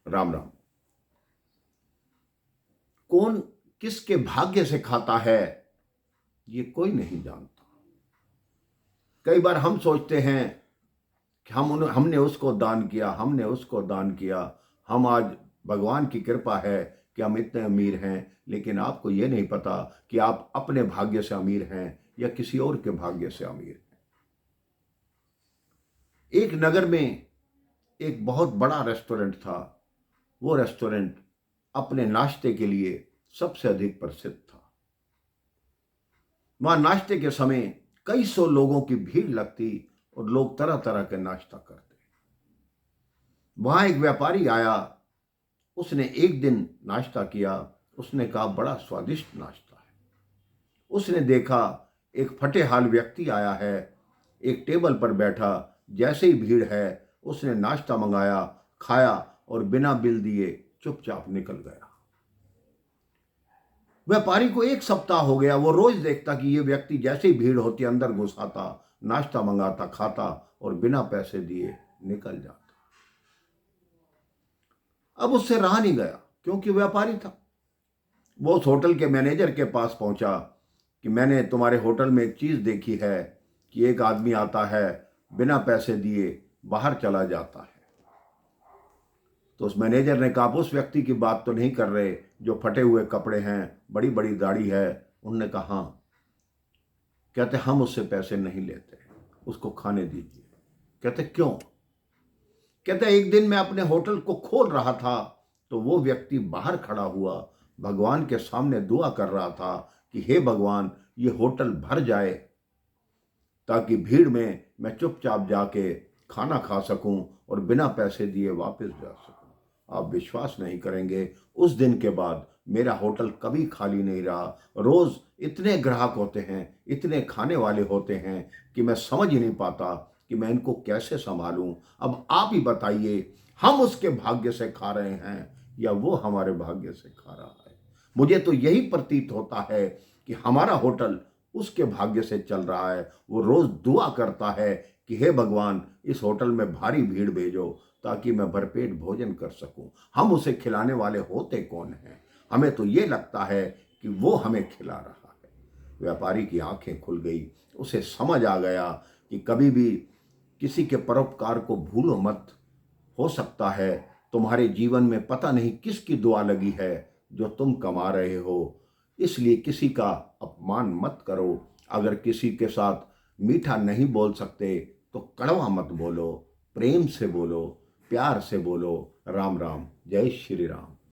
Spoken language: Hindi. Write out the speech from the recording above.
राम राम। कौन किसके भाग्य से खाता है ये कोई नहीं जानता। कई बार हम सोचते हैं कि हमने उसको दान किया, हमने उसको दान किया, हम आज भगवान की कृपा है कि हम इतने अमीर हैं। लेकिन आपको ये नहीं पता कि आप अपने भाग्य से अमीर हैं या किसी और के भाग्य से अमीर हैं। एक नगर में एक बहुत बड़ा रेस्टोरेंट था। वो रेस्टोरेंट अपने नाश्ते के लिए सबसे अधिक प्रसिद्ध था। वहां नाश्ते के समय कई सौ लोगों की भीड़ लगती और लोग तरह तरह के नाश्ता करते। वहां एक व्यापारी आया, उसने एक दिन नाश्ता किया। उसने कहा बड़ा स्वादिष्ट नाश्ता है। उसने देखा एक फटेहाल व्यक्ति आया है, एक टेबल पर बैठा, जैसे ही भीड़ है उसने नाश्ता मंगाया, खाया और बिना बिल दिए चुपचाप निकल गया। व्यापारी को एक सप्ताह हो गया, वो रोज देखता कि ये व्यक्ति जैसे ही भीड़ होती अंदर घुस आता, नाश्ता मंगाता, खाता और बिना पैसे दिए निकल जाता। अब उससे रहा नहीं गया क्योंकि व्यापारी था। वो उस होटल के मैनेजर के पास पहुंचा कि मैंने तुम्हारे होटल में एक चीज देखी है कि एक आदमी आता है, बिना पैसे दिए बाहर चला जाता है। तो उस मैनेजर ने कहा, आप उस व्यक्ति की बात तो नहीं कर रहे जो फटे हुए कपड़े हैं, बड़ी बड़ी दाढ़ी है? उन्होंने कहा हाँ। कहते हम उससे पैसे नहीं लेते, उसको खाने दीजिए। कहते क्यों? कहते एक दिन मैं अपने होटल को खोल रहा था तो वो व्यक्ति बाहर खड़ा हुआ, भगवान के सामने दुआ कर रहा था कि हे भगवान, ये होटल भर जाए ताकि भीड़ में मैं चुपचाप जाके खाना खा सकूं और बिना पैसे दिए वापस जा सकूं। आप विश्वास नहीं करेंगे, उस दिन के बाद मेरा होटल कभी खाली नहीं रहा। रोज इतने ग्राहक होते हैं, इतने खाने वाले होते हैं कि मैं समझ ही नहीं पाता कि मैं इनको कैसे संभालूं। अब आप ही बताइए, हम उसके भाग्य से खा रहे हैं या वो हमारे भाग्य से खा रहा है? मुझे तो यही प्रतीत होता है कि हमारा होटल उसके भाग्य से चल रहा है। वो रोज दुआ करता है कि हे भगवान, इस होटल में भारी भीड़ भेजो ताकि मैं भरपेट भोजन कर सकूं। हम उसे खिलाने वाले होते कौन हैं? हमें तो ये लगता है कि वो हमें खिला रहा है। व्यापारी की आंखें खुल गई, उसे समझ आ गया कि कभी भी किसी के परोपकार को भूलो मत। हो सकता है तुम्हारे जीवन में पता नहीं किसकी दुआ लगी है जो तुम कमा रहे हो। इसलिए किसी का अपमान मत करो। अगर किसी के साथ मीठा नहीं बोल सकते तो कड़वा मत बोलो, प्रेम से बोलो, प्यार से बोलो। राम राम, जय श्री राम।